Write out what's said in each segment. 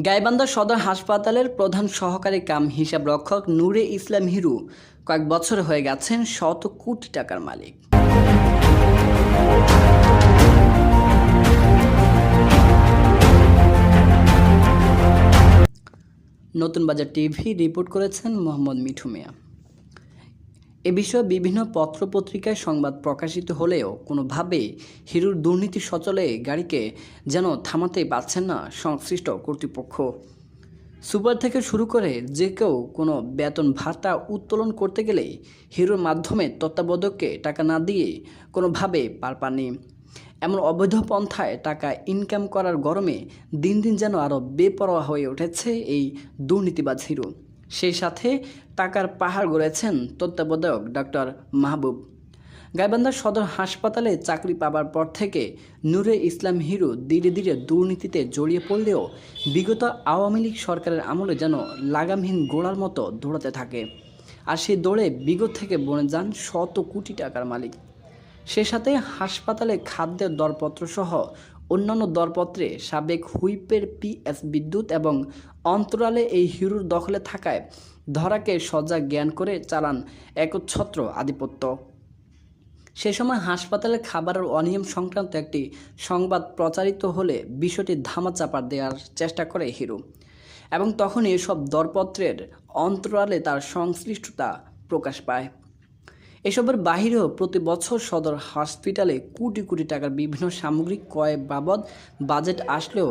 গাইবান্ধা সদর হাসপাতালের প্রধান সহকারী কাম হিসাবরক্ষক নূরে ইসলাম হিরু কয়েক বছর হয়ে গেছেন শত কোটি টাকার মালিক। নতুন বাজার টিভি রিপোর্ট করেছেন মোহাম্মদ মিঠু মিয়া। এ বিষয়ে বিভিন্ন পত্রপত্রিকায় সংবাদ প্রকাশিত হলেও কোনোভাবেই হিরুর দুর্নীতি সচলে গাড়িকে যেন থামাতেই পারছেন না সংশ্লিষ্ট কর্তৃপক্ষ। সুপার থেকে শুরু করে যে কেউ কোনো বেতন ভাতা উত্তোলন করতে গেলেই হিরোর মাধ্যমে তত্ত্বাবধায়ককে টাকা না দিয়ে কোনোভাবে পার পাননি। এমন অবৈধ পন্থায় টাকা ইনকাম করার গরমে দিন দিন যেন আরও বেপরোয়া হয়ে উঠেছে এই দুর্নীতিবাজ হিরো। সেই সাথে টাকার পাহাড় গড়েছেন তত্ত্বাবধায়ক ডক্টর মাহবুব। গাইবান্ধা সদর হাসপাতালে চাকরি পাবার পর থেকে নূরে ইসলাম হিরো ধীরে ধীরে দুর্নীতিতে জড়িয়ে পড়লেও বিগত আওয়ামী লীগ সরকারের আমলে যেন লাগামহীন গোড়ার মতো দৌড়াতে থাকে। আর সেই দৌড়ে বিগত থেকে বনে যান শত কোটি টাকার মালিক। সে সাথে হাসপাতালে খাদ্যের দরপত্র সহ অন্যান্য দরপত্রে সাবেক হুইপের পিএস বিদ্যুৎ এবং অন্তরালে এই হিরোর দখলে থাকায় ধরাকে সজা জ্ঞান করে চালান একচ্ছত্র আধিপত্য। সে সময় হাসপাতালের খাবারের অনিয়ম সংক্রান্ত একটি সংবাদ প্রচারিত হলে বিষয়টি ধামাচাপা দেওয়ার চেষ্টা করে হিরো, এবং তখনই এসব দরপত্রের অন্তরালে তার সংশ্লিষ্টতা প্রকাশ পায়। এসবের বাহিরেও প্রতি বছর সদর হসপিটালে কোটি কোটি টাকার বিভিন্ন সামগ্রিক ক্রয় বাবদ বাজেট আসলেও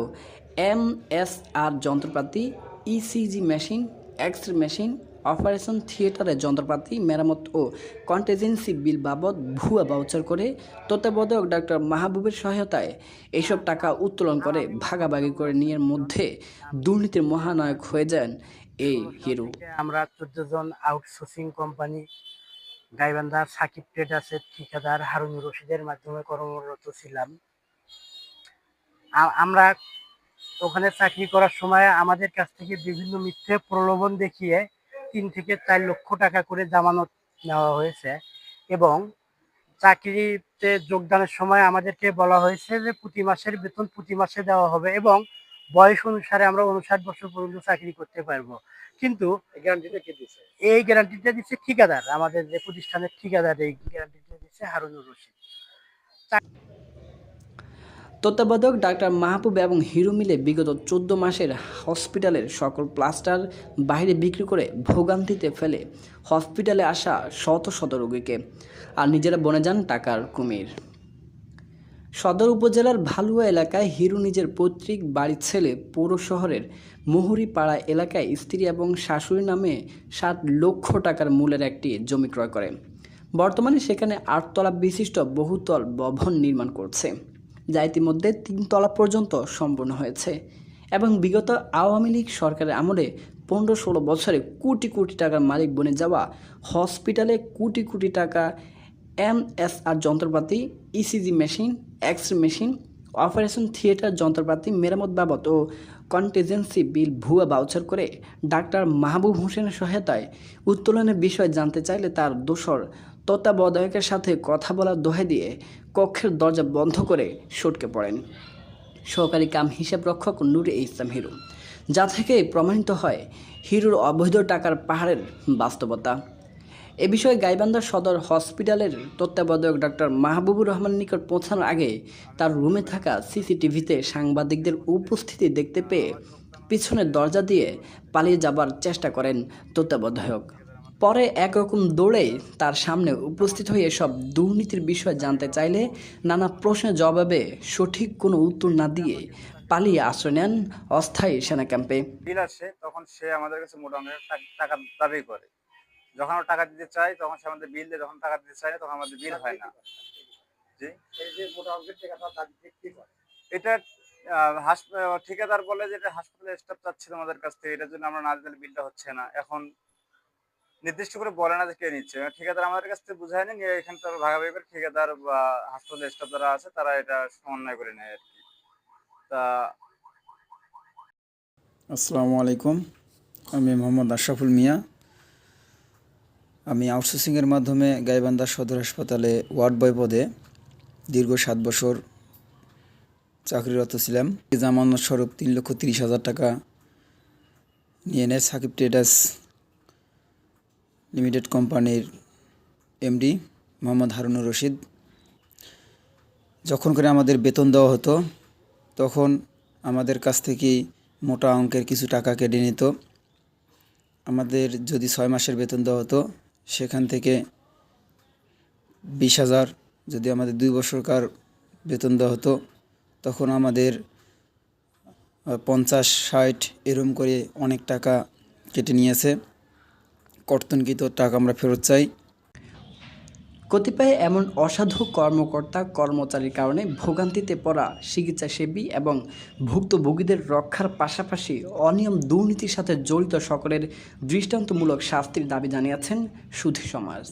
এমএসআর যন্ত্রপাতি, ECG machine, X-ray machine, operation থিয়েটারের যন্ত্রপাতি মেরামত ও কন্টিজেন্সি বিল বাবদ ভুয়া ভাউচার করে তত্ত্বাবধায়ক ডক্টর মাহবুবের সহায়তায় এইসব টাকা উত্তোলন করে ভাগাভাগি করে নিয়ে মধ্যে দুর্নীতির মহানায়ক হয়ে যান এই হিরো। আমরা 14 জন আউটসোর্সিং কোম্পানি গাইবান্ধা সাকিব ট্রেডার্সের ঠিকাদার হারুনুর রশিদের মাধ্যমে কর্মরত ছিলাম। আমরা ওখানে চাকরি করার সময় আমাদের কাছ থেকে বিভিন্ন মিথ্যে প্রলোভন দেখিয়ে 3 থেকে 4 লক্ষ টাকা করে জামানত নেওয়া হয়েছে, এবং চাকরিতে যোগদানের সময় আমাদেরকে বলা হয়েছে যে প্রতি মাসের বেতন প্রতি মাসে দেওয়া হবে এবং বয়স অনুসারে আমরা 59 বছর পর্যন্ত চাকরি করতে পারবো। কিন্তু এই গ্যারান্টিটা দিচ্ছে ঠিকাদার, আমাদের যে প্রতিষ্ঠানের ঠিকাদার, এই গ্যারান্টিটা দিচ্ছে হারুনুর রশিদ। তত্ত্বাবধায়ক ডাক্তার মাহবুব এবং হিরো মিলে বিগত 14 মাসের হসপিটালের সকল প্লাস্টার বাইরে বিক্রি করে ভোগান্তিতে ফেলে হসপিটালে আসা শত শত রোগীকে, আর নিজেরা বনে যান টাকার কুমির। সদর উপজেলার ভালুয়া এলাকায় হিরো নিজের পৈতৃক বাড়ির ছেলে পৌর শহরের মুহুরীপাড়া এলাকায় স্ত্রী এবং শাশুড়ির নামে 7 লক্ষ টাকার মূল্যের একটি জমি ক্রয় করে বর্তমানে সেখানে 8 তলা বিশিষ্ট বহুতল ভবন নির্মাণ করছে, যা ইতিমধ্যে 3 তলা পর্যন্ত সম্পূর্ণ হয়েছে। এবং বিগত আওয়ামী লীগ সরকারের আমলে 15-16 বছরে কোটি কোটি টাকার মালিক বনে যাওয়া হসপিটালে কোটি কোটি টাকা এমএসআর যন্ত্রপাতি, ECG machine, X-ray machine, operation theatre যন্ত্রপাতি মেরামত বাবদ ও কন্টিজেন্সি বিল ভুয়া ভাউচার করে ডাক্তার মাহবুব হোসেনের সহায়তায় উত্তোলনের বিষয় জানতে চাইলে তার দোসর তত্ত্বাবধায়কের সাথে কথা বলার দোহাই দিয়ে কক্ষের দরজা বন্ধ করে সটকে পড়েন সহকারী কাম হিসাবরক্ষক নূরে ইসলাম হিরো, যা থেকে প্রমাণিত হয় হিরোর অবৈধ টাকার পাহাড়ের বাস্তবতা। এ বিষয়ে গাইবান্ধা সদর হসপিটালের তত্ত্বাবধায়ক ডক্টর মাহবুবুর রহমানের নিকট পৌঁছানোর আগে তার রুমে থাকা সিসিটিভিতে সাংবাদিকদের উপস্থিতি দেখতে পেয়ে পিছনের দরজা দিয়ে পালিয়ে যাবার চেষ্টা করেন তত্ত্বাবধায়ক। পরে একরকম দৌড়ে তার সামনে উপস্থিত হয়ে এসব দুর্নীতির বিষয় জানতে চাইলে নানা প্রশ্নের জবাবে সঠিক কোনো উত্তর না দিয়ে পালিয়ে আশ্রয় নেন অস্থায়ী সেনা ক্যাম্পে। বিল আসে তখন সে আমাদের কাছে মোটা অঙ্কের টাকা দাবি করে। যখন ও টাকা দিতে চায় তখন সে আমাদের বিল দেয়, যখন টাকা দিতে চায় না তখন আমাদের বিল হয় না। জি, এই যে মোটা অঙ্কের টাকাটা দাবি কি করে এটা ঠিকাদার বলে যে এটা হাসপাতালের স্টাফ চাচ্ছিল আমাদের কাছ থেকে, এটার জন্য আমরা না দিলে বিলটা হচ্ছে না। এখন নির্দিষ্ট করে বলে না যে কে নিচ্ছে, ঠিকাদার আমাদের কাছ থেকে বুঝায় নেই, এখানে তার ভাগাভাগি করে ঠিকাদার বা হাসপাতালের স্টাফ যারা আছে তারা এটা সমন্বয় করে নেয় আর কি। তা আসসালামু আলাইকুম, আমি মোহাম্মদ আশরাফুল মিয়া। আমি আউটসোর্সিংয়ের মাধ্যমে গাইবান্ধা সদর হাসপাতালে ওয়ার্ড বয় পদে দীর্ঘ 7 বছর চাকরিরত ছিলাম। জামানত স্বরূপ 3,30,000 টাকা নিয়ে নেয় সাকিব ট্রেডার্স লিমিটেড কোম্পানির এমডি মোহাম্মদ হারুনুর রশিদ। যখন করে আমাদের বেতন দেওয়া হতো তখন আমাদের কাছ থেকেই মোটা অঙ্কের কিছু টাকা কেটে নিত। আমাদের যদি 6 মাসের বেতন দেওয়া হতো সেখান থেকে 20,000, যদি আমাদের 2 বছরকার বেতন দেওয়া হতো তখন আমাদের 50-60 এরম করে অনেক টাকা কেটে নিয়েছে। কর্তনকৃত টাকা আমরা ফেরত চাই। কতিপয় এমন অসাধু কর্মকর্তা কর্মচারীর কারণে ভোগান্তিতে পড়া চিকিৎসাসেবী এবং ভুক্তভোগীদের রক্ষার পাশাপাশি অনিয়ম দুর্নীতির সাথে জড়িত সকলের দৃষ্টান্তমূলক শাস্তির দাবি জানিয়েছেন সুধী সমাজ।